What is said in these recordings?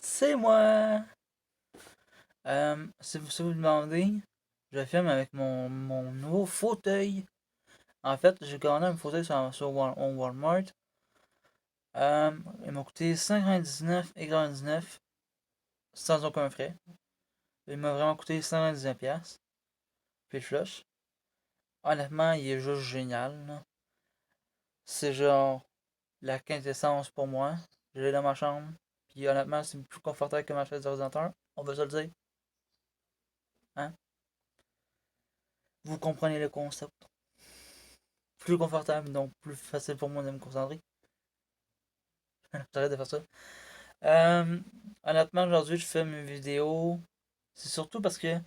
C'est moi! Si vous me demandez, je filme avec mon nouveau fauteuil. En fait, j'ai commandé un fauteuil au Walmart. Il m'a coûté 5,99 sans aucun frais. Il m'a vraiment coûté 199$. Puis le flush. Honnêtement, il est juste génial, là. C'est genre la quintessence pour moi. Je l'ai dans ma chambre. Puis honnêtement, c'est plus confortable que ma chaise d'ordinateur. On va se le dire. Hein? Vous comprenez le concept. Plus confortable, donc plus facile pour moi de me concentrer. J'arrête de faire ça. Euh, Honnêtement, aujourd'hui, je fais mes vidéos. C'est surtout parce que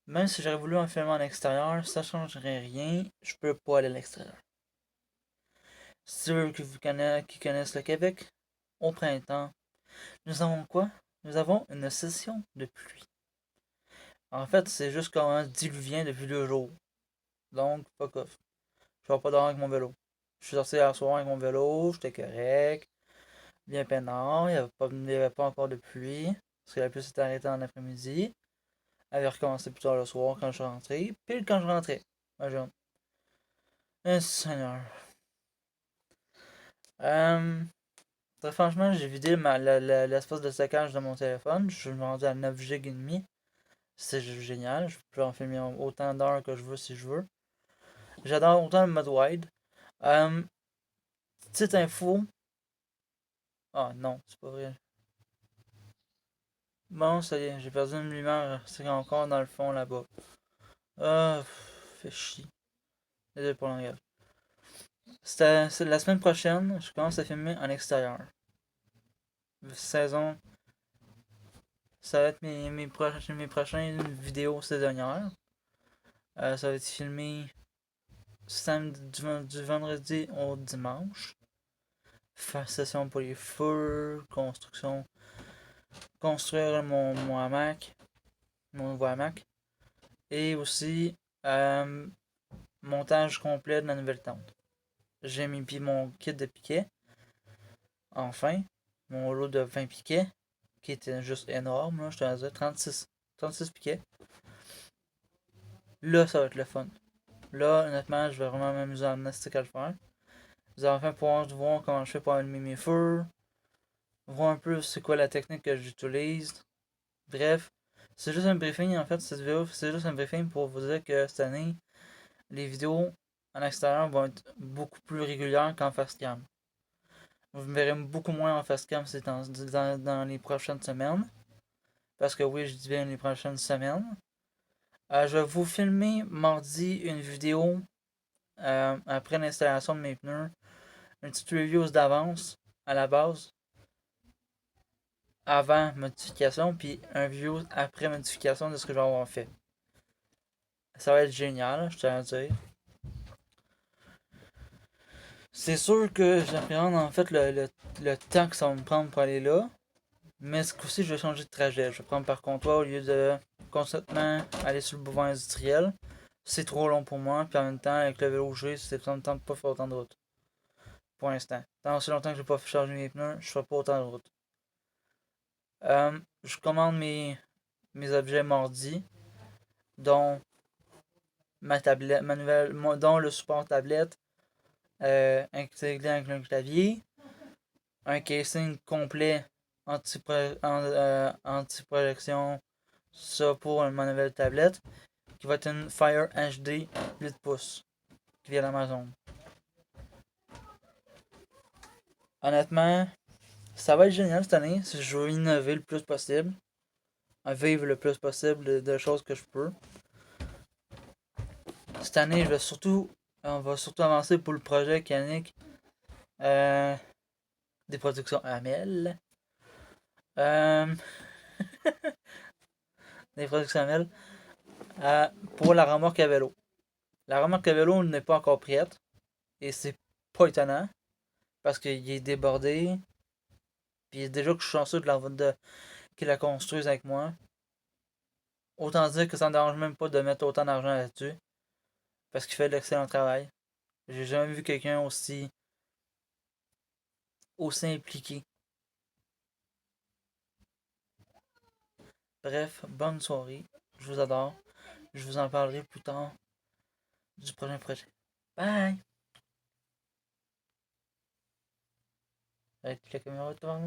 même si j'aurais voulu en filmer en extérieur, ça changerait rien. Je peux pas aller à l'extérieur. Ceux qui connaissent le Québec, au printemps, nous avons quoi? Nous avons une session de pluie. En fait, c'est juste comment diluvien depuis 2 jours. Donc, fuck off. Je vais pas dormir avec mon vélo. Je suis sorti hier soir avec mon vélo, j'étais correct. Bien peinard, il n'y avait pas encore de pluie, parce que la pluie s'était arrêtée en après-midi. Elle avait recommencé plus tard le soir quand je suis rentré, pile quand je rentrais. Imagine. Seigneur. Euh, Très franchement, j'ai vidé l'espace de stockage de mon téléphone. Je suis rendu à 9 Go et demi. C'est génial. Je peux en filmer autant d'heures que je veux si je veux. J'adore autant le mode wide. Euh, Petite info. Ah non, c'est pas vrai. Bon, ça y est, j'ai perdu une lumière. C'est encore dans le fond là-bas. Ah, fait chier. Désolé pour l'engagement. C'est la semaine prochaine, je commence à filmer en extérieur. Saison, ça va être mes prochaines vidéos saisonnières. Ça va être filmé du vendredi au dimanche. Faire session pour les feux, construire mon hamac, mon nouveau hamac. Et aussi euh, montage complet de la nouvelle tente. J'ai mis mon kit de piquet. Enfin, mon lot de 20 piquets, qui était juste énorme, là, je te le disais, 36 piquets. Là, ça va être le fun. Là, honnêtement, je vais vraiment m'amuser en nastique à le faire. Vous allez enfin pouvoir voir comment je fais pour allumer mes feux, voir un peu c'est quoi la technique que j'utilise. Bref, c'est juste un briefing en fait, cette vidéo, c'est juste un briefing pour vous dire que cette année, les vidéos en extérieur vont être beaucoup plus régulières qu'en face cam. Vous me verrez beaucoup moins en face cam dans les prochaines semaines. Parce que oui, je dis bien les prochaines semaines. Je vais vous filmer mardi une vidéo après l'installation de mes pneus. Une petite review d'avance à la base, avant modification, puis un review après modification de ce que je vais avoir fait. Ça va être génial, je tiens à dire. C'est sûr que j'appréhende en fait le temps que ça va me prendre pour aller là. Mais ce coup-ci, je vais changer de trajet. Je vais prendre par contour au lieu de constamment aller sur le boulevard industriel. C'est trop long pour moi. Puis en même temps, avec le vélo que j'ai, c'est pas le temps de pas faire autant de route. Pour l'instant. Tant aussi longtemps que je n'ai pas chargé mes pneus, je ne ferai pas autant de route. Je commande mes objets mardi, dont ma tablette, ma nouvelle, dont le support tablette, intégré avec un clavier, un casing complet anti-projection, ça pour ma nouvelle tablette, qui va être une Fire HD 8 pouces, qui vient d'Amazon. Honnêtement, ça va être génial cette année, si je veux innover le plus possible, vivre le plus possible de choses que je peux. Cette année, on va surtout avancer pour le projet Canic des productions Amel. Euh, des productions Amel pour la remorque à vélo. La remorque à vélo n'est pas encore prête et c'est pas étonnant parce qu'il est débordé. Puis déjà que je suis chanceux qu'il la construise avec moi. Autant dire que ça ne dérange même pas de mettre autant d'argent là-dessus. Parce qu'il fait de l'excellent travail. J'ai jamais vu quelqu'un aussi impliqué Bref, bonne soirée. Je vous adore. Je vous en parlerai plus tard du prochain projet. Bye! Avec la caméra, toi,